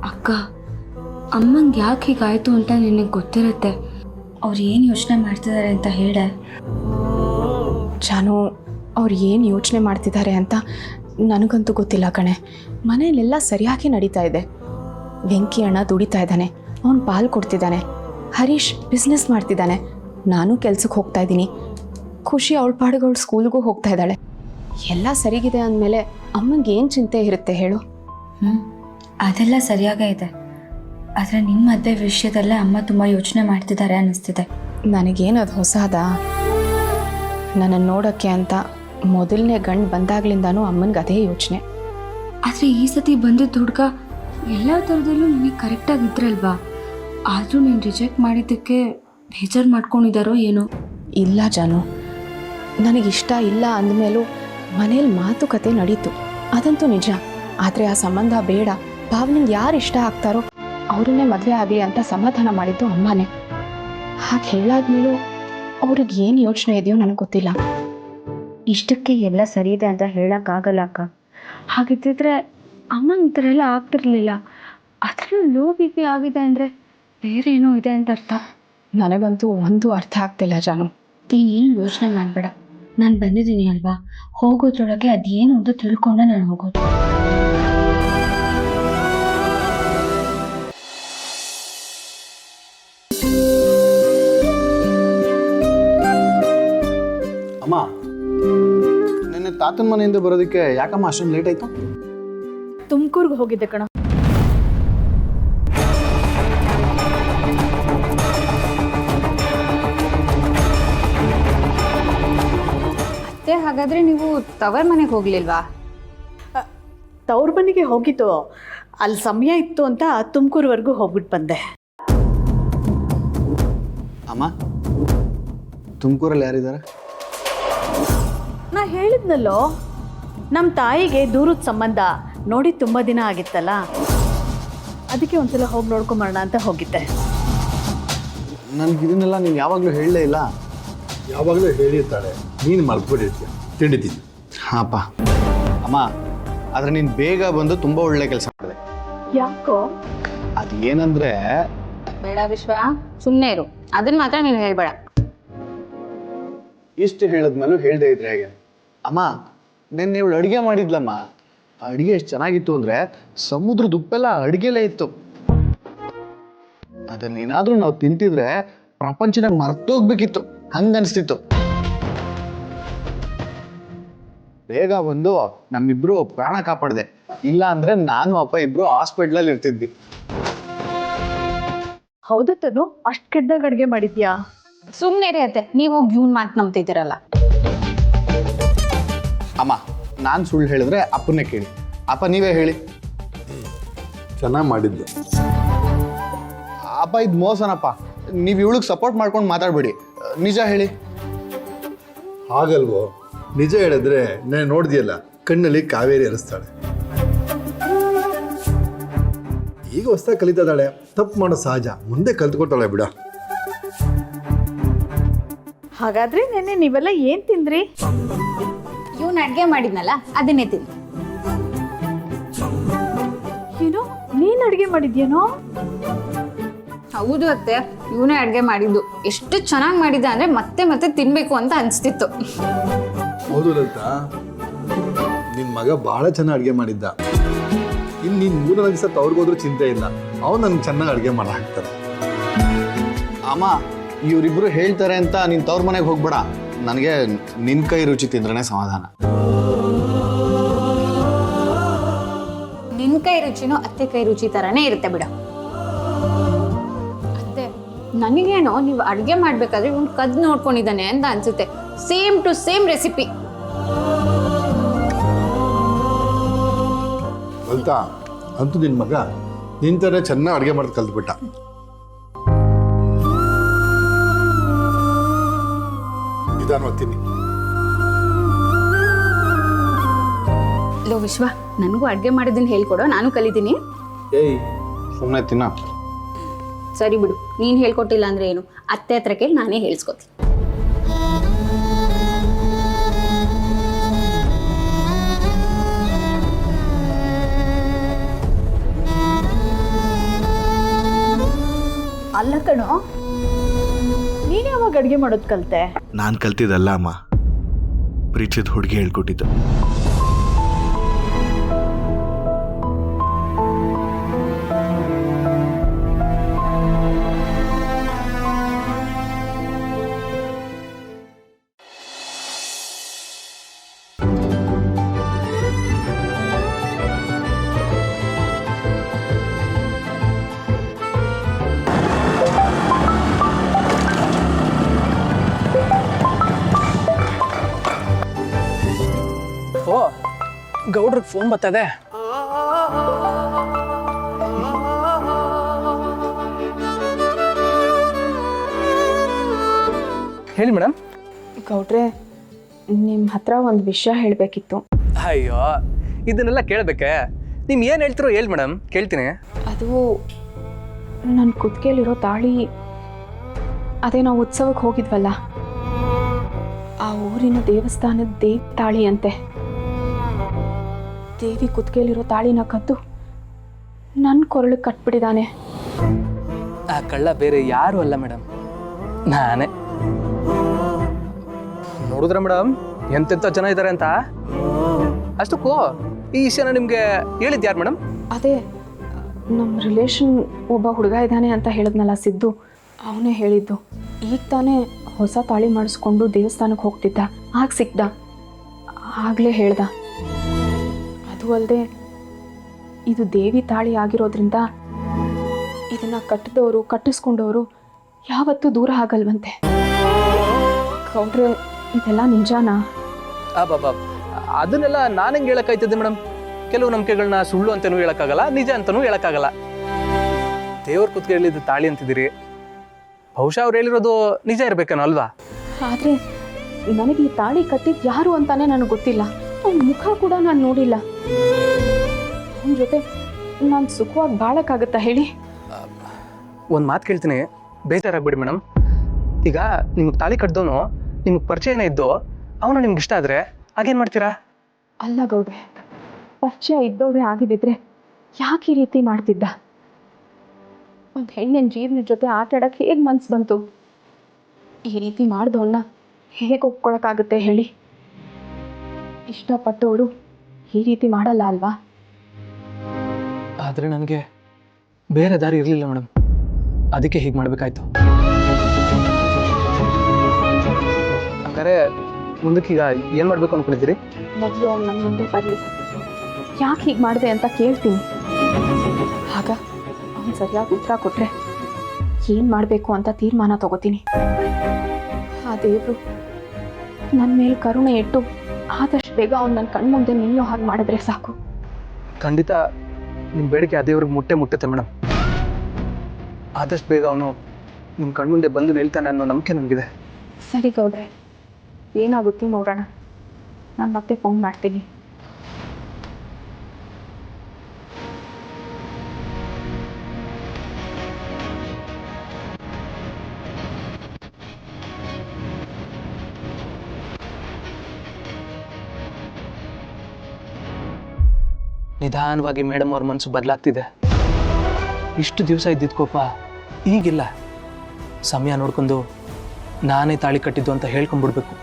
ಅಕ್ಕ, ಅಮ್ಮಂಗೆ ಯಾಕೆ ಹೀಗಾಯಿತು ಅಂತ ನಿನಗೆ ಗೊತ್ತಿರುತ್ತೆ. ಅವ್ರು ಏನು ಯೋಚನೆ ಮಾಡ್ತಿದ್ದಾರೆ ಅಂತ ಹೇಳೆ. ಜಾನು, ಅವ್ರು ಏನು ಯೋಚನೆ ಮಾಡ್ತಿದ್ದಾರೆ ಅಂತ ನನಗಂತೂ ಗೊತ್ತಿಲ್ಲ ಕಣೆ. ಮನೆಯಲ್ಲೆಲ್ಲ ಸರಿಯಾಗಿ ನಡೀತಾ ಇದೆ. ವೆಂಕಿ ಅಣ್ಣ ದುಡಿತಾ ಇದ್ದಾನೆ, ಅವನು ಪಾಲು ಕೊಡ್ತಿದ್ದಾನೆ. ಹರೀಶ್ ಬಿಸ್ನೆಸ್ ಮಾಡ್ತಿದ್ದಾನೆ, ನಾನು ಕೆಲ್ಸಕ್ಕೆ ಹೋಗ್ತಾ ಇದ್ದೀನಿ. ಖುಷಿ ಅವಳ ಪಾಡಿಗೆ ಅವಳು ಸ್ಕೂಲ್ಗೂ ಹೋಗ್ತಾ ಇದ್ದಾಳೆ. ಎಲ್ಲ ಸರಿಗಿದೆ ಅಂದಮೇಲೆ ಅಮ್ಮಂಗೆ ಏನು ಚಿಂತೆ ಇರುತ್ತೆ ಹೇಳು? ಅದೆಲ್ಲ ಸರಿಯಾಗೇ ಇದೆ. ಆದರೆ ನಿಮ್ಮ ಮದುವೆ ವಿಷಯದಲ್ಲೇ ಅಮ್ಮ ತುಂಬ ಯೋಚನೆ ಮಾಡ್ತಿದ್ದಾರೆ ಅನ್ನಿಸ್ತಿದೆ. ನನಗೇನದು ಹೊಸದ? ನನ್ನನ್ನು ನೋಡೋಕ್ಕೆ ಅಂತ ಮೊದಲನೇ ಗಂಡು ಬಂದಾಗ್ಲಿಂದಾನೂ ಅಮ್ಮನಿಗೆ ಅದೇ ಯೋಚನೆ. ಆದರೆ ಈ ಸತಿ ಬಂದಿದ್ದ ಹುಡುಗ ಎಲ್ಲ ಥರದಲ್ಲೂ ನಿನಗೆ ಕರೆಕ್ಟಾಗಿದ್ರಲ್ವಾ? ಆದರೂ ನೀನು ರಿಜೆಕ್ಟ್ ಮಾಡಿದ್ದಕ್ಕೆ ಬೇಜಾರು ಮಾಡ್ಕೊಂಡಿದ್ದಾರೋ ಏನೋ. ಇಲ್ಲ ಜಾನು, ನನಗಿಷ್ಟ ಇಲ್ಲ ಅಂದಮೇಲೂ ಮನೇಲಿ ಮಾತುಕತೆ ನಡೀತು, ಅದಂತೂ ನಿಜ. ಆದರೆ ಆ ಸಂಬಂಧ ಬೇಡ, ಭಾವನಿಗೆ ಯಾರು ಇಷ್ಟ ಆಗ್ತಾರೋ ಅವ್ರನ್ನೇ ಮದುವೆ ಆಗಲಿ ಅಂತ ಸಮಾಧಾನ ಮಾಡಿದ್ದು ಅಮ್ಮನೇ. ಹಾಗೆ ಹೇಳಾದ್ಮೇಲೂ ಅವ್ರಿಗೆ ಏನು ಯೋಚನೆ ಇದೆಯೋ ನನಗೆ ಗೊತ್ತಿಲ್ಲ. ಇಷ್ಟಕ್ಕೆ ಎಲ್ಲ ಸರಿ ಇದೆ ಅಂತ ಹೇಳೋಕ್ಕಾಗಲ್ಲ ಅಕ್ಕ. ಹಾಗಿದ್ದಿದ್ರೆ ಅಮ್ಮಂಗೆ ಈ ಥರ ಎಲ್ಲ ಆಗ್ತಿರ್ಲಿಲ್ಲ. ಅದರಲ್ಲೂ ಲೋ ಬಿ ಪಿ ಆಗಿದೆ ಅಂದರೆ ಬೇರೆ ಏನೋ ಇದೆ ಅಂತ ಅರ್ಥ. ನನಗಂತೂ ಒಂದು ಅರ್ಥ ಆಗ್ತಿಲ್ಲ ಜಾನು. ಏನು ಯೋಚನೆ ಮಾಡಬೇಡ, ನಾನು ಬಂದಿದ್ದೀನಿ ಅಲ್ವಾ, ಹೋಗೋದ್ರೊಳಗೆ ಅದೇನು ಅಂತ ತಿಳ್ಕೊಂಡೆ ನಾನು ಹೋಗೋದು. ಅಮ್ಮ, ನಿನ್ನೆ ತಾತನ ಮನೆಯಿಂದ ಬರೋದಕ್ಕೆ ಯಾಕಮ್ಮ ಅಷ್ಟೊಂದು ಲೇಟ್ ಆಯ್ತು? ತುಮಕೂರ್ಗೆ ಹೋಗಿದ್ದೆ ಕಣ. ಅತ್ತೆ, ಹಾಗಾದ್ರೆ ನೀವು ತವರ್ ಮನೆಗೆ ಹೋಗ್ಲಿಲ್ವಾ? ತವ್ರ ಮನೆಗೆ ಹೋಗಿದ್ದು, ಅಲ್ಲಿ ಸಮಯ ಇತ್ತು ಅಂತ ತುಮಕೂರ್ವರೆಗೂ ಹೋಗ್ಬಿಟ್ಟು ಬಂದೆ. ಅಮ್ಮ, ತುಮಕೂರಲ್ಲಿ ಯಾರಿದ್ದಾರೆ? ನಾ ಹೇಳಿದ್ನಲ್ಲೋ, ನಮ್ಮ ತಾಯಿಗೆ ದೂರದ ಸಂಬಂಧ ನೋಡಿ ತುಂಬ ದಿನ ಆಗಿತ್ತಲ್ಲ, ಅದಕ್ಕೆ ಒಂದ್ಸಲ ಹೋಗಿ ನೋಡ್ಕೊಂಬರೋಣ ಅಂತ ಹೋಗಿದ್ದೆ. ನನಗೆ ಇದನ್ನೆಲ್ಲ ನೀನು ಯಾವಾಗಲೂ ಹೇಳಲೇ ಇಲ್ಲ. ಯಾವಾಗಲೂ ಹೇಳಿರ್ತಾಳೆ, ನೀನು ಮಲ್ಕೊಂಡಿರ್ತೀಯ, ತಿಂಡಿದ್ದೀನಿ. ಹಾಪ ಅಮ್ಮ, ಆದರೆ ನೀನು ಬೇಗ ಬಂದು ತುಂಬ ಒಳ್ಳೆ ಕೆಲಸ ಮಾಡಿದೆ. ಯಾಕೋ? ಅದು ಏನಂದರೆ, ಬೇಡ ವಿಶ್ವ, ಸುಮ್ಮನೆ ಇರು. ಅದನ್ನ ಮಾತ್ರ ನೀನು ಹೇಳ್ಬೇಡ. ಇಷ್ಟು ಹೇಳಿದ್ಮೇಲೂ ಹೇಳ್ದೆ ಇದ್ರೆ ಹೇಗೆ? ಅಮ್ಮ, ನಿನ್ನೆ ಇವಳು ಅಡುಗೆ ಮಾಡಿದ್ಲಮ್ಮ. ಅಡುಗೆ ಎಷ್ಟು ಚೆನ್ನಾಗಿತ್ತು ಅಂದರೆ ಸಮುದ್ರದ ಉಪ್ಪೆಲ್ಲ ಅಡುಗೆಲೇ ಇತ್ತು. ಅದನ್ನೇನಾದರೂ ನಾವು ತಿಂತಿದ್ರೆ ಪ್ರಪಂಚನಾಗ ಮರ್ತೋಗ್ಬೇಕಿತ್ತು, ಹಂಗನ್ಸ್ತಿತ್ತು. ಬೇಗ ಬಂದು ನಮ್ಮಿಬ್ರು ಪ್ರಾಣ ಕಾಪಾಡಿದೆ. ಇಲ್ಲ ಅಂದ್ರೆ ನಾನು ಅಪ್ಪ ಇಬ್ರು ಹಾಸ್ಪಿಟ್ಲಲ್ಲಿ ಇರ್ತಿದ್ವಿ. ಹೌದತ್ತನು ಅಷ್ಟು ಕೆಟ್ಟದಾಗ ಅಡುಗೆ ಮಾಡಿದ್ಯಾ? ಸುಮ್ಮನೆ ಇರಿ ಅತ್ತೆ, ನೀವು ಹೋಗಿ ಇವ್ನ ಮಾತು ನಂಬ್ತಿದ್ದೀರಲ್ಲ. ಅಮ್ಮ, ನಾನು ಸುಳ್ಳು ಹೇಳಿದ್ರೆ ಅಪ್ಪನೇ ಕೇಳಿ. ಅಪ್ಪ ನೀವೇ ಹೇಳಿ. ಚೆನ್ನಾಗಿ ಮಾಡಿದ್ದು. ಅಪ್ಪ ಇದು ಮೋಸನಪ್ಪ, ನೀವು ಇವಳಿಗೆ ಸಪೋರ್ಟ್ ಮಾಡ್ಕೊಂಡು ಮಾತಾಡ್ಬೇಡಿ, ನಿಜ ಹೇಳಿ. ಹಾಗಲ್ವೋ, ನಿಜ ಹೇಳಿದ್ರೆ ನಾನು ನೋಡಿದೆಯಲ್ಲ, ಕಣ್ಣಲ್ಲಿ ಕಾವೇರಿ ಅನಿಸ್ತಾಳೆ. ಈಗ ಹೊಸ ಕಲಿತಿದ್ದಾಳೆ, ತಪ್ಪು ಮಾಡೋ ಸಹಜ, ಮುಂದೆ ಕಲ್ತ್ಕೊತಾಳೆ ಬಿಡ. ಹಾಗಾದ್ರೆ ನೆನ್ನೆ ನೀವೆಲ್ಲ ಏನು ತಿಂದ್ರಿ? ಇವ್ನ ಅಡ್ಗೆ ಮಾಡಿದ್ನಲ್ಲ, ಅದನ್ನೇ ತಿಂದು. ಏನು, ನೀನು ಅಡುಗೆ ಮಾಡಿದ್ಯೇನೋ? ಹೌದು ಅತ್ತೆ, ಇವನೇ ಅಡ್ಗೆ ಮಾಡಿದ್ದು. ಎಷ್ಟು ಚೆನ್ನಾಗಿ ಮಾಡಿದ್ದ ಅಂದ್ರೆ ಮತ್ತೆ ಮತ್ತೆ ತಿನ್ಬೇಕು ಅಂತ ಅನ್ಸ್ತಿತ್ತು. ಹೌದು ಲಲಿತಾ, ನಿನ್ನ ಮಗ ಭಾಳ ಚೆನ್ನಾಗಿ ಅಡುಗೆ ಮಾಡಿದ್ದ. ಇನ್ನು ನೀನು 3 ದಿವಸ ತವ್ರಿಗೋದ್ರೂ ಚಿಂತೆ ಇಲ್ಲ, ಅವನು ನನಗೆ ಚೆನ್ನಾಗಿ ಅಡುಗೆ ಮಾಡಿ ಹಾಕ್ತಾನೆ. ಅಮ್ಮ, ಇವರಿಬ್ರು ಹೇಳ್ತಾರೆ ಅಂತ ನೀನು ತವ್ರ ಮನೆಗೆ ಹೋಗ್ಬೇಡ. ನನಗೆ ನಿನ್ನ ಕೈ ರುಚಿ ತಿಂದ್ರೇ ಸಮಾಧಾನ. ನಿನ್ ಕೈ ರುಚಿನೂ ಅತ್ತೆ ಕೈ ರುಚಿ ತರಾನೇ ಇರುತ್ತೆ ಬಿಡ. ಅತ್ತೆ, ನನಗೇನೋ ನೀವು ಅಡ್ಗೆ ಮಾಡ್ಬೇಕಾದ್ರೆ ಇವ್ನು ಕದ್ ನೋಡ್ಕೊಂಡಿದ್ದಾನೆ ಅಂತ ಅನ್ಸುತ್ತೆ. Same to same recipe. Lalita, ಅಂತೂ ನಿನ್ನ ಮಗ ನಿಂತರೆ ಚೆನ್ನಾಗಿ ಅಡುಗೆ ಮಾಡೋದು ಕಲ್ತ್ಬಿಟ್ಟ. ನಿಧಾನವಾಗಿ ತಿನ್ನಿ. ಲೋ ವಿಶ್ವ, ನನಗೂ ಅಡ್ಗೆ ಮಾಡೋದನ್ನ ಹೇಳ್ಕೊಡೋ, ನಾನು ಕಲಿತೀನಿ. ಏಯ್, ಸುಮ್ಮನೆ ತಿನ್ನ. ಸರಿ ಬಿಡು, ನೀನು ಹೇಳ್ಕೊಟ್ಟಿಲ್ಲ ಅಂದ್ರೆ ಏನು, ಅತ್ತೆ ಹತ್ರ ಕೇಳಿ ನಾನೇ ಹೇಳ್ಸ್ಕೊತೀನಿ. ಅಡುಗೆ ಮಾಡೋದು ಕಲಿತೆ? ನಾನು ಕಲ್ತಿದ್ದಲ್ಲ ಅಮ್ಮ, ಪ್ರೀತಿದ ಹುಡುಗಿ ಹೇಳ್ಕೊಟ್ಟಿದ್ದು. ಓ, ಗೌಡ್ರಿಗೆ ಫೋನ್ ಬರ್ತದೆ. ಹೇಳಿ ಮೇಡಮ್. ಗೌಡ್ರೆ, ನಿಮ್ಮ ಹತ್ರ ಒಂದು ವಿಷಯ ಹೇಳಬೇಕಿತ್ತು. ಅಯ್ಯೋ, ಇದನ್ನೆಲ್ಲ ಕೇಳಬೇಕೆ? ನೀವು ಏನು ಹೇಳ್ತಿರೋ ಹೇಳಿ ಮೇಡಮ್, ಕೇಳ್ತೀನಿ. ಅದು ನನ್ನ ಕುತ್ತಿಗೆಲಿರೋ ತಾಳಿ, ಅದೇ ನಾವು ಉತ್ಸವಕ್ಕೆ ಹೋಗಿದ್ವಲ್ಲ, ಆ ಊರಿನ ದೇವಸ್ಥಾನದ ದೇವಿ ತಾಳಿ ಅಂತೆ. ದೇವಿ ಕುತ್ತಿಗೆಲಿರೋ ತಾಳಿನ ಕದ್ದು ನನ್ನ ಕೊರಳಿಗೆ ಕಟ್ಬಿಟ್ಟಿದ್ದಾನೆ. ಆ ಕಳ್ಳ ಬೇರೆ ಯಾರು ಅಲ್ಲ ಮೇಡಮ್, ನಾನೇ. ನೋಡಿದ್ರ ಮೇಡಮ್ ಎಂತೆಂಥ ಜನ ಇದ್ದಾರೆ ಅಂತ. ಅಷ್ಟಕ್ಕೂ ಈ ವಿಷಯನ ನಿಮಗೆ ಹೇಳಿದ್ದು ಯಾರು ಮೇಡಮ್? ಅದೇ ನಮ್ಮ ರಿಲೇಷನ್ ಒಬ್ಬ ಹುಡುಗ ಇದ್ದಾನೆ ಅಂತ ಹೇಳಿದ್ನಲ್ಲ, ಸಿದ್ದು, ಅವನೇ ಹೇಳಿದ್ದು. ಈಗ ತಾನೇ ಹೊಸ ತಾಳಿ ಮಾಡಿಸ್ಕೊಂಡು ದೇವಸ್ಥಾನಕ್ಕೆ ಹೋಗ್ತಿದ್ದ, ಆಗ ಸಿಕ್ದ, ಆಗಲೇ ಹೇಳ್ದ. ಅದು ಅಲ್ಲದೆ ಇದು ದೇವಿ ತಾಳಿ ಆಗಿರೋದ್ರಿಂದ ಇದನ್ನು ಕಟ್ಟಿದವರು ಕಟ್ಟಿಸ್ಕೊಂಡವರು ಯಾವತ್ತೂ ದೂರ ಆಗಲ್ವಂತೆ. ಗೌಡ್ರೆ, ಇದೆಲ್ಲ ನಿಜಾನಾ? ಬಾಬಾ, ಅದನ್ನೆಲ್ಲ ನಾನು ಹೆಂಗೆ ಹೇಳಕ್ಕಾಯ್ತದೆ ಮೇಡಮ್? ಕೆಲವು ನಂಬಿಕೆಗಳನ್ನ ಸುಳ್ಳು ಅಂತಲೂ ಹೇಳೋಕ್ಕಾಗಲ್ಲ, ನಿಜ ಅಂತಲೂ ಹೇಳೋಕ್ಕಾಗಲ್ಲ. ದೇವ್ರ ಕುತ್ತಿಗೆಯಲ್ಲಿದ್ದು ತಾಳಿ ಅಂತಿದ್ದೀರಿ, ಬಹುಶಃ ಅವ್ರು ಹೇಳಿರೋದು ನಿಜ ಇರಬೇಕೇನೋ ಅಲ್ವಾ? ಆದರೆ ನನಗೆ ಈ ತಾಳಿ ಕಟ್ಟಿದ್ದು ಯಾರು ಅಂತಾನೆ ನನಗೆ ಗೊತ್ತಿಲ್ಲ. ಅವ್ನ ಮುಖ ಕೂಡ ನಾನು ನೋಡಿಲ್ಲ. ಅವನ ಜೊತೆ ನಾನು ಸುಖವಾಗಿ ಬಾಳಕ್ಕಾಗತ್ತಾ ಹೇಳಿ? ಒಂದು ಮಾತು ಕೇಳ್ತೀನಿ, ಬೇಜಾರಾಗ್ಬಿಡಿ ಮೇಡಮ್. ಈಗ ನಿಮ್ಗೆ ತಾಳಿ ಕಟ್ಟಿದವನು ನಿಮ್ಗೆ ಪರಿಚಯನೇ ಇದ್ದು ಅವನು ನಿಮ್ಗೆ ಇಷ್ಟ ಆದರೆ ಆಗೇನು ಮಾಡ್ತೀರಾ? ಅಲ್ಲ ಗೌಡ್ರೆ, ಪರಿಚಯ ಇದ್ದವ್ರೆ ಆಗಿದ್ದಿದ್ರೆ ಯಾಕೆ ಈ ರೀತಿ ಮಾಡ್ತಿದ್ದ? ಒಂದು ಹೆಣ್ಣಿನ ಜೀವನದ ಜೊತೆ ಆಟ ಆಡೋಕ್ಕೆ ಹೇಗೆ ಮನ್ಸು ಬಂತು? ಈ ರೀತಿ ಮಾಡ್ದವನ್ನ ಹೇಗೆ ಒಪ್ಕೊಳಕ್ಕಾಗುತ್ತೆ ಹೇಳಿ? ಇಷ್ಟಪಟ್ಟವಳು ಈ ರೀತಿ ಮಾಡಲ್ಲ ಅಲ್ವಾ? ಆದರೆ ನನಗೆ ಬೇರೆ ದಾರಿ ಇರಲಿಲ್ಲ ಮೇಡಮ್, ಅದಕ್ಕೆ ಹೀಗೆ ಮಾಡಬೇಕಾಯ್ತು. ಹಂಗಾರೆ ಮುಂದಕ್ಕೀಗ ಏನು ಮಾಡಬೇಕು ಅಂದ್ಕೊಂಡಿದ್ದೀರಿ? ಮೊದಲು ಅವ್ನು ನನ್ನ ಮುಂದೆ ಬರಲಿ, ಯಾಕೆ ಹೀಗೆ ಮಾಡಿದೆ ಅಂತ ಕೇಳ್ತೀನಿ. ಆಗ ಅವ್ನು ಸರಿಯಾಗಿ ಉತ್ತರ ಕೊಟ್ಟರೆ ಏನು ಮಾಡಬೇಕು ಅಂತ ತೀರ್ಮಾನ ತಗೋತೀನಿ. ಆ ದೇವರು ನನ್ನ ಮೇಲೆ ಕರುಣೆ ಇಟ್ಟು ಆದಷ್ಟು ಬೇಗ ಅವ್ನು ನನ್ನ ಕಣ್ಮುಂದೆ ನಿಲ್ಲೋ ಹಾಗೆ ಮಾಡಿದ್ರೆ ಸಾಕು. ಖಂಡಿತ ನಿಮ್ಮ ಬೇಡಿಕೆ ಆ ದೇವ್ರಿಗೆ ಮುಟ್ಟುತ್ತೆ ಮೇಡಮ್. ಆದಷ್ಟು ಬೇಗ ಅವನು ನಿಮ್ಮ ಕಣ್ಮುಂದೆ ಬಂದು ನಿಲ್ತಾನೆ ಅನ್ನೋ ನಂಬಿಕೆ ನನಗಿದೆ. ಸರಿ ಗೌಡ್ರೆ, ಏನಾಗುತ್ತೆ ನೋಡೋಣ. ನಾನು ಮತ್ತೆ ಫೋನ್ ಮಾಡ್ತೀನಿ. ನಿಧಾನವಾಗಿ ಮೇಡಮ್ ಅವ್ರ ಮನಸ್ಸು ಬದಲಾಗ್ತಿದೆ. ಇಷ್ಟು ದಿವಸ ಇದ್ದಿದ್ದ ಕೋಪ ಈಗಿಲ್ಲ. ಸಮಯ ನೋಡ್ಕೊಂಡು ನಾನೇ ತಾಳಿ ಕಟ್ಟಿದ್ದು ಅಂತ ಹೇಳ್ಕೊಂಡ್ಬಿಡ್ಬೇಕು.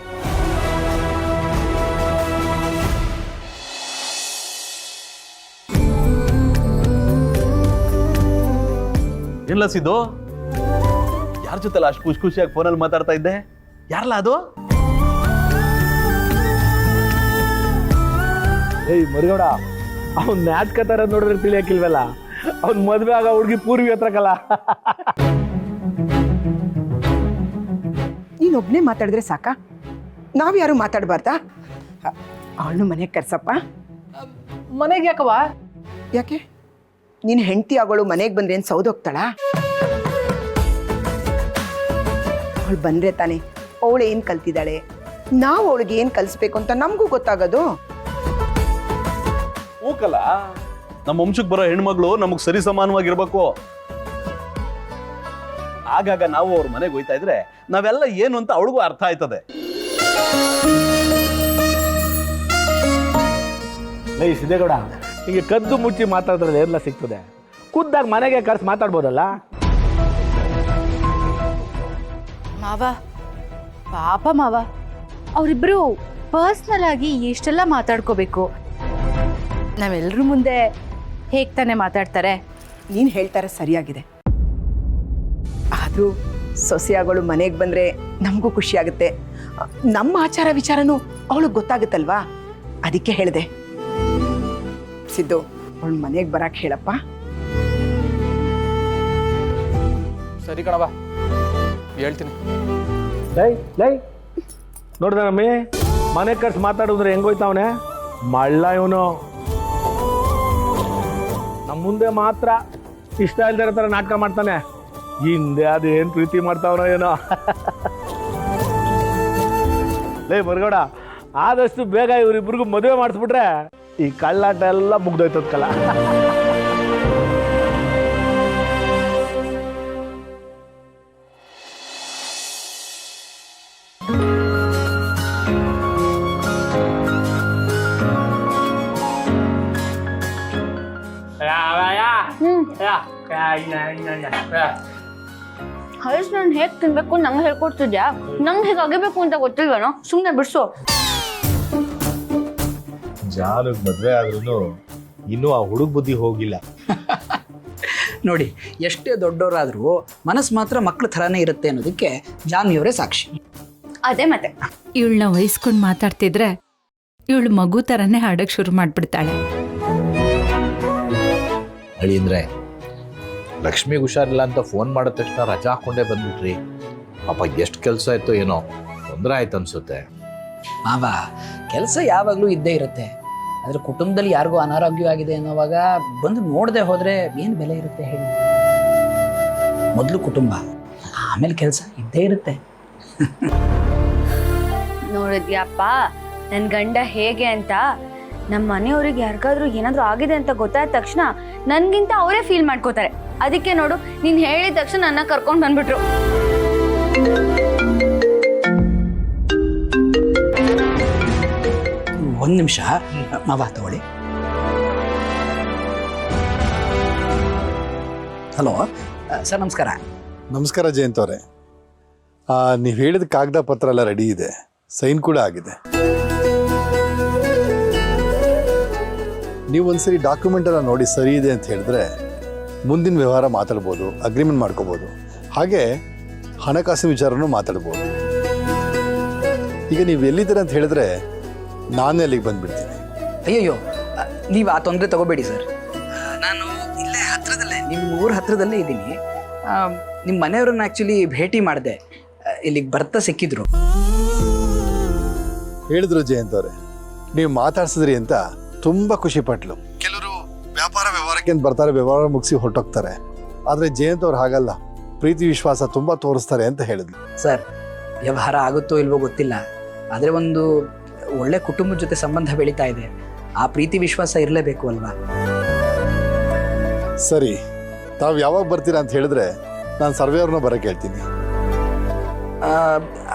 ಏನ್ಲ ಸಿದ್ದು, ಯಾರ ಜೊತೆಲ್ಲ ಅಷ್ಟು ಖುಷಿ ಖುಷಿಯಾಗಿ ಫೋನಲ್ಲಿ ಮಾತಾಡ್ತಾ ಇದ್ದೆ? ಯಾರಲ್ಲ ಅದು? ಏಯ್ ಮರಿಗೌಡ, ಅವ್ನು ನಾಟಕ ತರ ನೋಡಿದ್ರೆ ತಿಳಿಯಕ್ಕಿಲ್ವಲ್ಲ, ಅವ್ನ ಮದ್ವೆ ಆಗ ಹುಡುಗಿ ಪೂರ್ವಿ ಹತ್ರಕ್ಕಲ್ಲ. ನೀನೊಬ್ಬನೇ ಮಾತಾಡಿದ್ರೆ ಸಾಕ? ನಾವು ಯಾರು ಮಾತಾಡಬಾರ್ದಾ? ಅವಳು ಮನೆಗೆ ಕರ್ಸಪ್ಪ. ಮನೆಗೆ ಯಾಕವ? ಯಾಕೆ ನೀನು ಹೆಂಡತಿ ಆಗೋಳು ಮನೆಗೆ ಬಂದ್ರೆ ಏನು ಸೌದೋಗ್ತಾಳ? ಅವಳು ಬಂದ್ರೆ ತಾನೆ ಅವಳು ಏನು ಕಲ್ತಿದ್ದಾಳೆ, ನಾವು ಅವಳಿಗೆ ಏನು ಕಲಿಸ್ಬೇಕು ಅಂತ ನಮಗೂ ಗೊತ್ತಾಗೋದು. ಹೂಕಲ್ಲ, ನಮ್ಮ ವಂಶಕ್ಕೆ ಬರೋ ಹೆಣ್ಮಗಳು ನಮಗ್ ಸರಿ ಸಮಾನವಾಗಿರ್ಬೇಕು. ಆಗಾಗ ನಾವು ಅವ್ರ ಮನೆಗೆ ಹೋಯ್ತಾ ಇದ್ರೆ ನಾವೆಲ್ಲ ಏನು ಅಂತ ಅವಳಿಗೂ ಅರ್ಥ ಆಯ್ತದೆ. ಲೈ ಸಿದ್ದೇಗೌಡ, ಹಿಂಗೆ ಕದ್ದು ಮುಚ್ಚಿ ಮಾತಾಡಿದ್ರೆ ಎಲ್ಲ ಸಿಗ್ತದೆ. ಖುದ್ದಾಗ ಮನೆಗೆ ಕರ್ಸಿ ಮಾತಾಡ್ಬೋದಲ್ಲ. ಮಾವ, ಪಾಪ ಮಾವ, ಅವರಿಬ್ಬರು ಪರ್ಸ್ನಲ್ ಆಗಿ ಎಷ್ಟೆಲ್ಲ ಮಾತಾಡ್ಕೋಬೇಕು. ನಾವೆಲ್ಲರೂ ಮುಂದೆ ಹೇಗೆ ತಾನೇ ಮಾತಾಡ್ತಾರೆ. ನೀನು ಹೇಳ್ತಾರೆ ಸರಿಯಾಗಿದೆ. ಆದರೂ ಸೊಸೆಯಾಗಳು ಮನೆಗೆ ಬಂದರೆ ನಮಗೂ ಖುಷಿ ಆಗುತ್ತೆ. ನಮ್ಮ ಆಚಾರ ವಿಚಾರನೂ ಅವಳಿಗೆ ಗೊತ್ತಾಗುತ್ತಲ್ವಾ, ಅದಕ್ಕೆ ಹೇಳಿದೆ. ಸಿದ್ದು, ಅವಳು ಮನೆಗೆ ಬರಕ್ಕೆ ಹೇಳಪ್ಪ. ಸರಿ ಕಣವ, ಹೇಳ್ತೀನಿ. ಲೈ ನೋಡ್ದ ನಮ್ಮಿ ಮನೆ ಕರ್ಸಿ ಮಾತಾಡಿದ್ರೆ ಹೆಂಗೋಯ್ತಾವನೆ ಮಳ್ಳ ಇವನು. ನಮ್ಮ ಮುಂದೆ ಮಾತ್ರ ಇಷ್ಟ ಇಲ್ದಿರೋ ಥರ ನಾಟಕ ಮಾಡ್ತಾನೆ, ಹಿಂದೆ ಅದೇನು ಪ್ರೀತಿ ಮಾಡ್ತಾವನೋ ಏನೋ. ಲೇ ಮರ್ಗೌಡ, ಆದಷ್ಟು ಬೇಗ ಇವರಿಬ್ರಿಗೂ ಮದುವೆ ಮಾಡಿಸ್ಬಿಟ್ರೆ ಈ ಕಳ್ಳಾಟ ಎಲ್ಲ ಮುಗ್ದೋಯ್ತದ ಕಲ. ಹರೀಶ್ ನಾನು ಹೇಗೆ ತಿನ್ಬೇಕು ನಂಗೆ ಹೇಳ್ಕೊಡ್ತಿದ್ಯಾ? ನಂಗೆ ಹೇಗೆ ಅಗಿಬೇಕು ಅಂತ ಗೊತ್ತಿಲ್ವೇನೋ, ಸುಮ್ಮನೆ ಬಿಡ್ಸು. ಜಾನುಗ್ ಮದ್ವೆ ಆದ್ರೂ ಇನ್ನೂ ಆ ಹುಡುಗ ಬುದ್ಧಿ ಹೋಗಿಲ್ಲ. ನೋಡಿ, ಎಷ್ಟೇ ದೊಡ್ಡವರಾದರೂ ಮನಸ್ಸು ಮಾತ್ರ ಮಕ್ಳ ಥರನೇ ಇರುತ್ತೆ ಅನ್ನೋದಕ್ಕೆ ಜಾನ್ವಿಯವರೇ ಸಾಕ್ಷಿ. ಅದೇ ಮತ್ತೆ ಇವಳನ್ನ ವಹಿಸ್ಕೊಂಡು ಮಾತಾಡ್ತಿದ್ರೆ ಇವಳು ಮಗು ಥರನೇ ಹಾಡಕ್ಕೆ ಶುರು ಮಾಡಿಬಿಡ್ತಾಳೆ. ಹೇಳಿ ಅಂದ್ರೆ ಲಕ್ಷ್ಮಿಗೆ ಹುಷಾರಿಲ್ಲ ಅಂತ ಫೋನ್ ಮಾಡಿದ ತಕ್ಷಣ ರಜಾ ಹಾಕೊಂಡೇ ಬಂದ್ಬಿಟ್ರಿ. ಪಾಪ ಎಷ್ಟು ಕೆಲಸ ಆಯ್ತೋ ಏನೋ, ತೊಂದರೆ ಆಯ್ತು ಅನ್ಸುತ್ತೆ. ಮಾವ, ಕೆಲಸ ಯಾವಾಗಲೂ ಇದ್ದೇ ಇರುತ್ತೆ. ಆದರೆ ಕುಟುಂಬದಲ್ಲಿ ಯಾರಿಗೂ ಅನಾರೋಗ್ಯವಾಗಿದೆ ಅನ್ನೋವಾಗ ಬಂದು ನೋಡದೆ ಹೋದರೆ ಏನು ಬೆಲೆ ಇರುತ್ತೆ ಹೇಳಿ. ಮೊದಲು ಕುಟುಂಬ, ಆಮೇಲೆ ಕೆಲಸ ಇದ್ದೇ ಇರುತ್ತೆ. ನೋಡಿದ್ಯಪ್ಪ ನನ್ನ ಗಂಡ ಹೇಗೆ ಅಂತ. ನಮ್ಮ ಮನೆಯವ್ರಿಗೆ ಯಾರಿಗಾದ್ರೂ ಏನಾದರೂ ಆಗಿದೆ ಅಂತ ಗೊತ್ತಾದ ತಕ್ಷಣ ನನ್ಗಿಂತ ಅವರೇ ಫೀಲ್ ಮಾಡ್ಕೋತಾರೆ. ಅದಕ್ಕೆ ನೋಡು, ನೀನು ಹೇಳಿದ ತಕ್ಷಣ ನನ್ನ ಕರ್ಕೊಂಡು ಬಂದ್ಬಿಟ್ರು. ಒಂದು ನಿಮಿಷ ಮಾವ, ತಗೊಳ್ಳಿ. ಹಲೋ ಸರ್, ನಮಸ್ಕಾರ. ನಮಸ್ಕಾರ ಜಯಂತ್ ಅವರೇ. ನೀವು ಹೇಳಿದ ಕಾಗದ ಪತ್ರ ಎಲ್ಲ ರೆಡಿ ಇದೆ, ಸೈನ್ ಕೂಡ ಆಗಿದೆ. ನೀವು ಒಂದ್ಸರಿ ಡಾಕ್ಯುಮೆಂಟ್ ಎಲ್ಲ ನೋಡಿ ಸರಿ ಇದೆ ಅಂತ ಹೇಳಿದ್ರೆ ಮುಂದಿನ ವ್ಯವಹಾರ ಮಾತಾಡ್ಬೋದು, ಅಗ್ರಿಮೆಂಟ್ ಮಾಡ್ಕೋಬೋದು. ಹಾಗೆ ಹಣಕಾಸಿನ ವಿಚಾರನೂ ಮಾತಾಡ್ಬೋದು. ಈಗ ನೀವು ಎಲ್ಲಿದ್ದೀರ ಅಂತ ಹೇಳಿದ್ರೆ ನಾನೇ ಅಲ್ಲಿಗೆ ಬಂದುಬಿಡ್ತೀನಿ. ಅಯ್ಯಯ್ಯೋ, ನೀವು ಆ ತೊಂದರೆ ತಗೋಬೇಡಿ ಸರ್. ನಾನು ಇಲ್ಲೇ ಹತ್ರದಲ್ಲೇ, ನಿಮ್ಮ ಊರ ಹತ್ರದಲ್ಲೇ ಇದ್ದೀನಿ. ನಿಮ್ಮ ಮನೆಯವ್ರನ್ನ ಆ್ಯಕ್ಚುಲಿ ಭೇಟಿ ಮಾಡಿದೆ, ಇಲ್ಲಿಗೆ ಬರ್ತಾ ಸಿಕ್ಕಿದ್ರು. ಹೇಳಿದ್ರು ಜಯಂತ್ ಅವರೇ, ನೀವು ಮಾತಾಡ್ಸಿದ್ರಿ ಅಂತ ತುಂಬ ಖುಷಿ ಪಟ್ಲು. ಕೆಲವರು ವ್ಯಾಪಾರ ವ್ಯವಹಾರಕ್ಕೆ ಅಂತ ಬರ್ತಾರೆ, ವ್ಯವಹಾರ ಮುಗಿಸಿ ಹೊರಟೋಗ್ತಾರೆ. ಆದರೆ ಜಯಂತ್ ಅವ್ರು ಹಾಗಲ್ಲ, ಪ್ರೀತಿ ವಿಶ್ವಾಸ ತುಂಬ ತೋರಿಸ್ತಾರೆ ಅಂತ ಹೇಳಿದ್ಲು. ಸರ್, ವ್ಯವಹಾರ ಆಗುತ್ತೋ ಇಲ್ವೋ ಗೊತ್ತಿಲ್ಲ, ಆದರೆ ಒಂದು ಒಳ್ಳೆ ಕುಟುಂಬದ ಜೊತೆ ಸಂಬಂಧ ಬೆಳೀತಾ ಇದೆ. ಆ ಪ್ರೀತಿ ವಿಶ್ವಾಸ ಇರಲೇಬೇಕು ಅಲ್ವಾ? ಸರಿ, ತಾವು ಯಾವಾಗ ಬರ್ತೀರಾ ಅಂತ ಹೇಳಿದ್ರೆ ನಾನು ಸರ್ವೇಯರ್ನ ಬರೋಕ್ಕೆ ಹೇಳ್ತೀನಿ.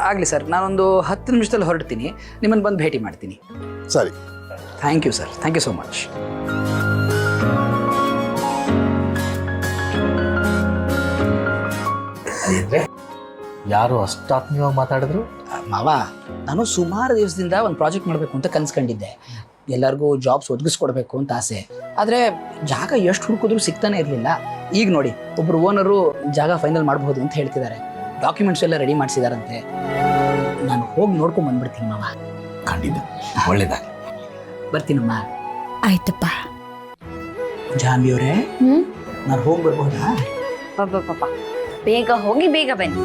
ಆಗಲಿ ಸರ್, ನಾನೊಂದು 10 ನಿಮಿಷದಲ್ಲಿ ಹೊರಡ್ತೀನಿ, ನಿಮ್ಮನ್ನು ಬಂದು ಭೇಟಿ ಮಾಡ್ತೀನಿ. ಸರಿ, thank you sir, thank you so much. ಯಾರು ಅಷ್ಟಾತ್ಮೀಯವಾಗಿ ಮಾತಾಡಿದ್ರು? ಮಾವ, ನಾನು ಸುಮಾರು ದಿವಸದಿಂದ ಒಂದು ಪ್ರಾಜೆಕ್ಟ್ ಮಾಡಬೇಕು ಅಂತ ಕನ್ಸ್ಕೊಂಡಿದ್ದೆ. ಎಲ್ಲರಿಗೂ ಜಾಬ್ಸ್ ಒದಗಿಸ್ಕೊಡ್ಬೇಕು ಅಂತ ಆಸೆ. ಆದರೆ ಜಾಗ ಎಷ್ಟು ಹುಡುಕಿದ್ರು ಸಿಗ್ತಾನೆ ಇರಲಿಲ್ಲ. ಈಗ ನೋಡಿ, ಒಬ್ಬರು ಓನರು ಜಾಗ ಫೈನಲ್ ಮಾಡಬಹುದು ಅಂತ ಹೇಳ್ತಿದ್ದಾರೆ. ಡಾಕ್ಯುಮೆಂಟ್ಸ್ ಎಲ್ಲ ರೆಡಿ ಮಾಡಿಸಿದಾರಂತೆ. ನಾನು ಹೋಗಿ ನೋಡ್ಕೊಂಡು ಬಂದ್ಬಿಡ್ತೀನಿ ಮಾವ. ಖಂಡಿತ, ಒಳ್ಳೇದಾಗಲಿ. ಬರ್ತೀನಮ್ಮ. ಆಯ್ತಪ್ಪ. ಜಾನ್ವಿಯವರೇ, ನಾನು ಹೋಗಿ ಬರ್ಬೋದಾ? ಪಾಪ ಬೇಗ ಹೋಗಿ ಬೇಗ ಬನ್ನಿ.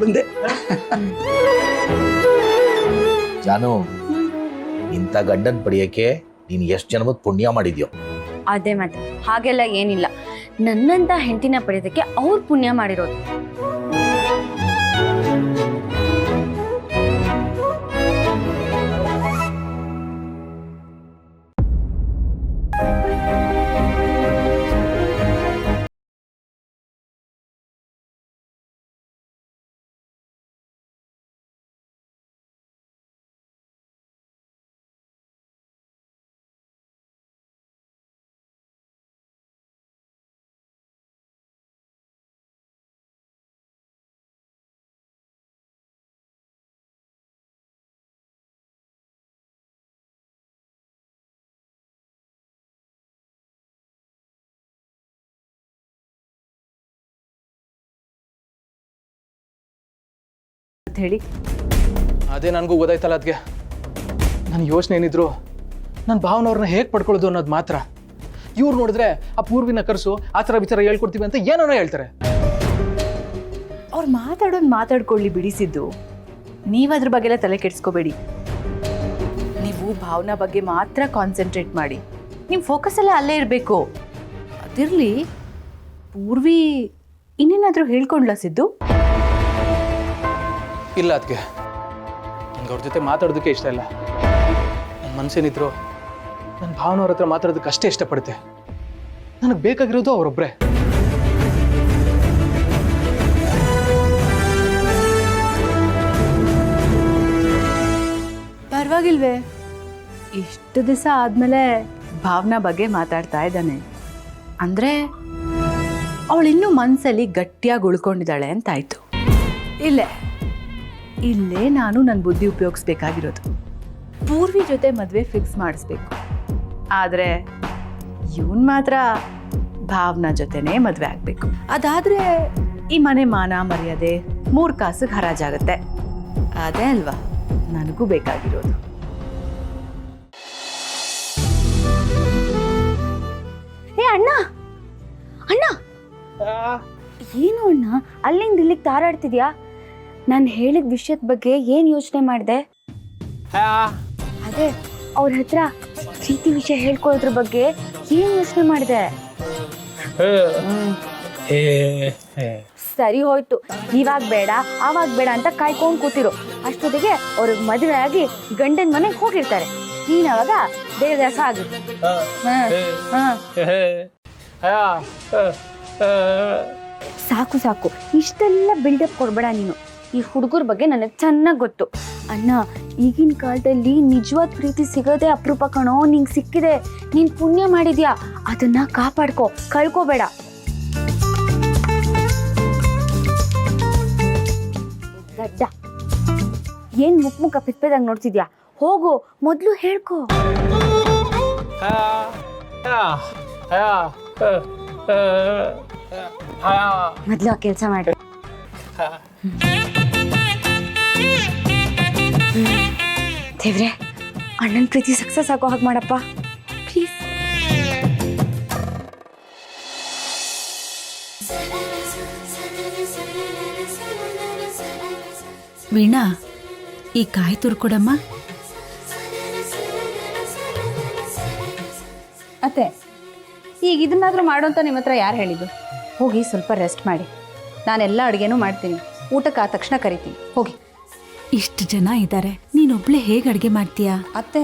ಬಂದೆ. ಜಾನು, ಇಂಥ ಗಂಡನ್ ಪಡೆಯಕ್ಕೆ ನೀನು ಎಷ್ಟು ಜನ್ಮದ ಪುಣ್ಯ ಮಾಡಿದ್ಯೋ. ಅದೇ ಮತ್ತೆ, ಹಾಗೆಲ್ಲ ಏನಿಲ್ಲ. ನನ್ನಂತ ಹೆಂಡತಿನ ಪಡೆಯೋದಕ್ಕೆ ಅವ್ರು ಪುಣ್ಯ ಮಾಡಿರೋದು. ಹೇಳಿ? ಅದೇ ನನಗೂ ಗೊತ್ತಾಯ್ತಲ್ಲ ಅದಕ್ಕೆ. ನನ್ನ ಯೋಚನೆ ಏನಿದ್ರು ನನ್ನ ಭಾವನವ್ರನ್ನ ಹೇಗೆ ಪಡ್ಕೊಳ್ಳೋದು ಅನ್ನೋದು ಮಾತ್ರ. ಇವ್ರು ನೋಡಿದ್ರೆ ಆ ಪೂರ್ವಿನ ಕರೆಸು ಆಚಾರ ವಿಚಾರ ಹೇಳ್ಕೊಡ್ತೀವಿ ಅಂತ ಏನೋ ಹೇಳ್ತಾರೆ. ಅವ್ರು ಮಾತಾಡೋದು ಮಾತಾಡ್ಕೊಳ್ಳಿ ಬಿಡಿಸಿದ್ದು, ನೀವು ಅದ್ರ ಬಗ್ಗೆಲ್ಲ ತಲೆ ಕೆಡಿಸ್ಕೋಬೇಡಿ. ನೀವು ಭಾವನಾ ಬಗ್ಗೆ ಮಾತ್ರ ಕಾನ್ಸಂಟ್ರೇಟ್ ಮಾಡಿ. ನಿಮ್ಮ ಫೋಕಸ್ ಎಲ್ಲ ಅಲ್ಲೇ ಇರಬೇಕು. ಅದಿರಲಿ, ಪೂರ್ವಿ ಇನ್ನೇನಾದರೂ ಹೇಳ್ಕೊಂಡ್ಲ ಸಿದ್ದು? ಇಲ್ಲ ಅದಕ್ಕೆ, ನನಗೆ ಅವ್ರ ಜೊತೆ ಮಾತಾಡೋದಕ್ಕೆ ಇಷ್ಟ ಇಲ್ಲ. ನನ್ನ ಮನಸ್ಸೇನಿದ್ರು ನನ್ನ ಭಾವನವ್ರ ಹತ್ರ ಮಾತಾಡೋದಕ್ಕೆ ಅಷ್ಟೇ ಇಷ್ಟಪಡುತ್ತೆ. ನನಗೆ ಬೇಕಾಗಿರೋದು ಅವರೊಬ್ಬರೇ. ಪರವಾಗಿಲ್ವೇ, ಇಷ್ಟು ದಿವಸ ಆದಮೇಲೆ ಭಾವನಾ ಬಗ್ಗೆ ಮಾತಾಡ್ತಾ ಇದ್ದಾನೆ ಅಂದರೆ ಅವಳಿನ್ನೂ ಮನಸ್ಸಲ್ಲಿ ಗಟ್ಟಿಯಾಗಿ ಉಳ್ಕೊಂಡಿದ್ದಾಳೆ ಅಂತಾಯ್ತು. ಇಲ್ಲೇ ನಾನು ನನ್ನ ಬುದ್ಧಿ ಉಪಯೋಗಿಸ್ಬೇಕಾಗಿರೋದು. ಪೂರ್ವಿ ಜೊತೆ ಮದುವೆ ಫಿಕ್ಸ್ ಮಾಡಿಸ್ಬೇಕು. ಆದರೆ ಇವನ್ ಮಾತ್ರ ಭಾವನಾ ಜೊತೆನೇ ಮದುವೆ ಆಗಬೇಕು. ಅದಾದರೆ ಈ ಮನೆ ಮಾನ ಮರ್ಯಾದೆ 3 ಕಾಸಿಗೆ ಹರಾಜಾಗತ್ತೆ. ಅದೇ ಅಲ್ವಾ ನನಗೂ ಬೇಕಾಗಿರೋದು. ಏ ಅಣ್ಣ ಅಣ್ಣ, ಏನು ಅಣ್ಣ ಅಲ್ಲಿಂದ ಇಲ್ಲಿಗೆ ತಾರಾಡ್ತಿದ್ಯಾ? ನಾನು ಹೇಳಿದ ವಿಷಯದ ಬಗ್ಗೆ ಏನು ಯೋಚನೆ ಮಾಡಿದೆ? ಅದೇ ಅವ್ರ ಹತ್ರ ಪ್ರೀತಿ ವಿಷಯ ಹೇಳ್ಕೊಳ್ಳೋದ್ರ ಬಗ್ಗೆ ಏನು ಯೋಚನೆ ಮಾಡಿದೆ? ಸರಿ ಹೋಯ್ತು, ಇವಾಗ ಬೇಡ ಆವಾಗ ಬೇಡ ಅಂತ ಕಾಯ್ಕೊಂಡು ಕೂತಿರು. ಅಷ್ಟೊತ್ತಿಗೆ ಅವ್ರಿಗೆ ಮದುವೆ ಆಗಿ ಗಂಡನ ಮನೆಗೆ ಹೋಗಿರ್ತಾರೆ. ನೀನ್ ಅವಾಗ ದೇವದಾಸ ಆಗಿ. ಸಾಕು ಸಾಕು, ಇಷ್ಟೆಲ್ಲ ಬಿಲ್ಡಪ್ ಕೊಡ್ಬೇಡ ನೀನು. ಈ ಹುಡುಗರ ಬಗ್ಗೆ ನನಗೆ ಚೆನ್ನಾಗಿ ಗೊತ್ತು. ಅಣ್ಣ, ಈಗಿನ ಕಾಲದಲ್ಲಿ ನಿಜವಾದ ಪ್ರೀತಿ ಸಿಗೋದೇ ಅಪರೂಪ ಕಣೋ. ನಿಂಗೆ ಸಿಕ್ಕಿದೆ, ನೀನು ಪುಣ್ಯ ಮಾಡಿದ್ಯಾ, ಅದನ್ನ ಕಾಪಾಡ್ಕೋ, ಕಳ್ಕೋಬೇಡ. ಗಡ್ಡ ಏನ್ ಮುಖ ಪಿಸ್ಪೆದಾಗ ನೋಡ್ತಿದ್ಯಾ? ಹೋಗು, ಮೊದಲು ಹೇಳ್ಕೋ. ಮೊದಲು ಆ ಕೆಲಸ ಮಾಡಿ. ದೇವ್ರೆ, ಅಣ್ಣನ ಪ್ರೀತಿ ಸಕ್ಸಸ್ ಆಗೋ ಹಾಗೆ ಮಾಡಪ್ಪ ಪ್ಲೀಸ್. ವೀಣಾ, ಈ ಕಾಯಿ ತುರ್ಕೊಡಮ್ಮ. ಅತ್ತೆ, ಈಗ ಇದನ್ನಾದರೂ ಮಾಡು ಅಂತ ನಿಮ್ಮ ಹತ್ರ ಯಾರು ಹೇಳಿದ್ದು? ಹೋಗಿ ಸ್ವಲ್ಪ ರೆಸ್ಟ್ ಮಾಡಿ. ನಾನೆಲ್ಲ ಅಡುಗೆನೂ ಮಾಡ್ತೀನಿ. ಊಟಕ್ಕೆ ಆದ ತಕ್ಷಣ ಕರಿತೀನಿ, ಹೋಗಿ. ಇಷ್ಟು ಜನ ಇದ್ದಾರೆ, ನೀನೊಬ್ಳೆ ಹೇಗೆ ಅಡುಗೆ ಮಾಡ್ತೀಯಾ? ಅತ್ತೆ,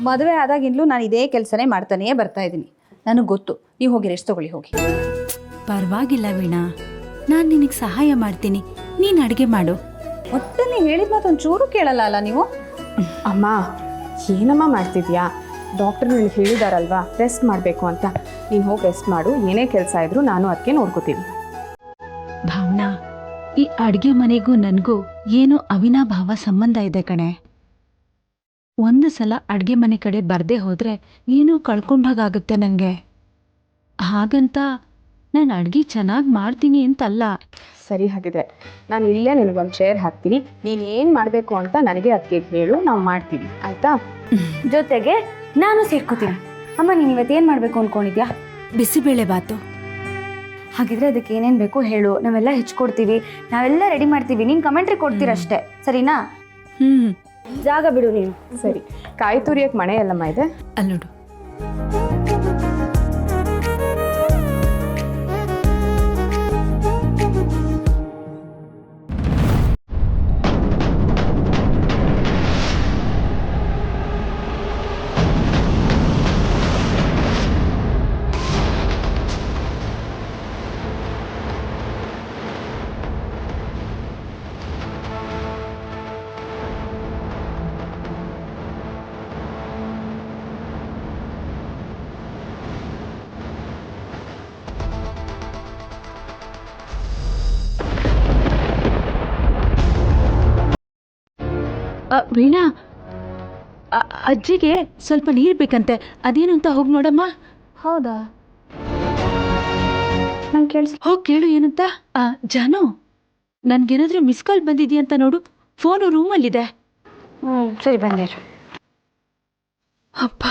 ಮದುವೆ ಆದಾಗಿಂದಲೂ ನಾನು ಇದೇ ಕೆಲಸನೇ ಮಾಡ್ತಾನೇ ಬರ್ತಾ ಇದ್ದೀನಿ. ನನಗೆ ಗೊತ್ತು. ನೀವು ಹೋಗಿ ರೆಸ್ಟ್ ತಗೊಳ್ಳಿ, ಹೋಗಿ. ಪರವಾಗಿಲ್ಲ ವೀಣಾ, ನಾನು ನಿನಗೆ ಸಹಾಯ ಮಾಡ್ತೀನಿ, ನೀನು ಅಡುಗೆ ಮಾಡು. ಒಟ್ಟು ನೀವು ಹೇಳಿದ ಮಾತು ಒಂಚೂರು ಕೇಳಲ್ಲ ಅಲ್ಲ ನೀವು? ಅಮ್ಮ, ಏನಮ್ಮ ಮಾಡ್ತಿದ್ಯಾ? ಡಾಕ್ಟರ್ ನನಗೆ ಹೇಳಿದಾರಲ್ವಾ ರೆಸ್ಟ್ ಮಾಡಬೇಕು ಅಂತ. ನೀನು ಹೋಗಿ ರೆಸ್ಟ್ ಮಾಡು. ಏನೇ ಕೆಲಸ ಇದ್ರೂ ನಾನು ಅದಕ್ಕೆ ನೋಡ್ಕೋತೀನಿ. ಭಾವನಾ, ಈ ಅಡುಗೆ ಮನೆಗೂ ನನಗೂ ಏನೋ ಅವಿನಾಭಾವ ಸಂಬಂಧ ಇದೆ ಕಣೆ. ಒಂದು ಸಲ ಅಡುಗೆ ಮನೆ ಕಡೆ ಬರದೇ ಹೋದರೆ ಏನೋ ಕಳ್ಕೊಂಡಾಗುತ್ತೆ ನನಗೆ. ಹಾಗಂತ ನಾನು ಅಡುಗೆ ಚೆನ್ನಾಗಿ ಮಾಡ್ತೀನಿ ಅಂತಲ್ಲ. ಸರಿ, ಹಾಗಿದ್ರೆ ನಾನು ಇಲ್ಲೇ ನಿನಗೊಂದು ಚೇರ್ ಹಾಕ್ತೀನಿ. ನೀನು ಏನು ಮಾಡಬೇಕು ಅಂತ ನನಗೆ ಅದಕ್ಕೆ ಹೇಳು, ನಾವು ಮಾಡ್ತೀವಿ, ಆಯಿತಾ? ಜೊತೆಗೆ ನಾನು ಸೇರ್ಕೋತೀನಿ. ಅಮ್ಮ, ನೀನು ಇವತ್ತೇನು ಮಾಡಬೇಕು ಅಂದ್ಕೊಂಡಿದ್ಯಾ? ಬಿಸಿಬೇಳೆ ಬಾತು. ಹಾಗಿದ್ರೆ ಅದಕ್ಕೆ ಏನೇನು ಬೇಕು ಹೇಳು, ನಾವೆಲ್ಲ ಹೆಚ್ಕೊಡ್ತೀವಿ, ನಾವೆಲ್ಲ ರೆಡಿ ಮಾಡ್ತೀವಿ. ನೀನು ಕಮೆಂಟ್ರಿ ಕೊಡ್ತೀರಷ್ಟೇ, ಸರಿನಾ? ಜಾಗ ಬಿಡು ನೀನು. ಸರಿ, ಕಾಯಿ ತುರಿಯೋಕ್ಕೆ ಮಣೆ ಎಲ್ಲಮ್ಮ ಇದೆ ಅಲ್ಲೋಡು. ವೀಣಾ, ಅಜ್ಜಿಗೆ ಸ್ವಲ್ಪ ನೀರು ಬೇಕಂತೆ, ಅದೇನು ಅಂತ ಹೋಗಿ ನೋಡಮ್ಮ. ಹೌದಾ? ನಂಗೆ ಕೇಳಿಸ್. ಹೋಗಿ ಕೇಳು ಏನಂತ. ಜಾನು, ನನ್ಗೇನಾದ್ರೂ ಮಿಸ್ ಕಾಲ್ ಬಂದಿದೆಯಾ ಅಂತ ನೋಡು. ಫೋನು ರೂಮಲ್ಲಿದೆ. ಸರಿ ಬಂದಿರು. ಅಪ್ಪ,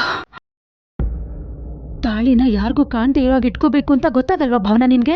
ತಾಳಿನ ಯಾರಿಗೂ ಕಾಣದೆ ಇರೋವಾಗ ಇಟ್ಕೋಬೇಕು ಅಂತ ಗೊತ್ತಾಗಲ್ವಾ ಭಾವನಾ ನಿನ್ಗೆ?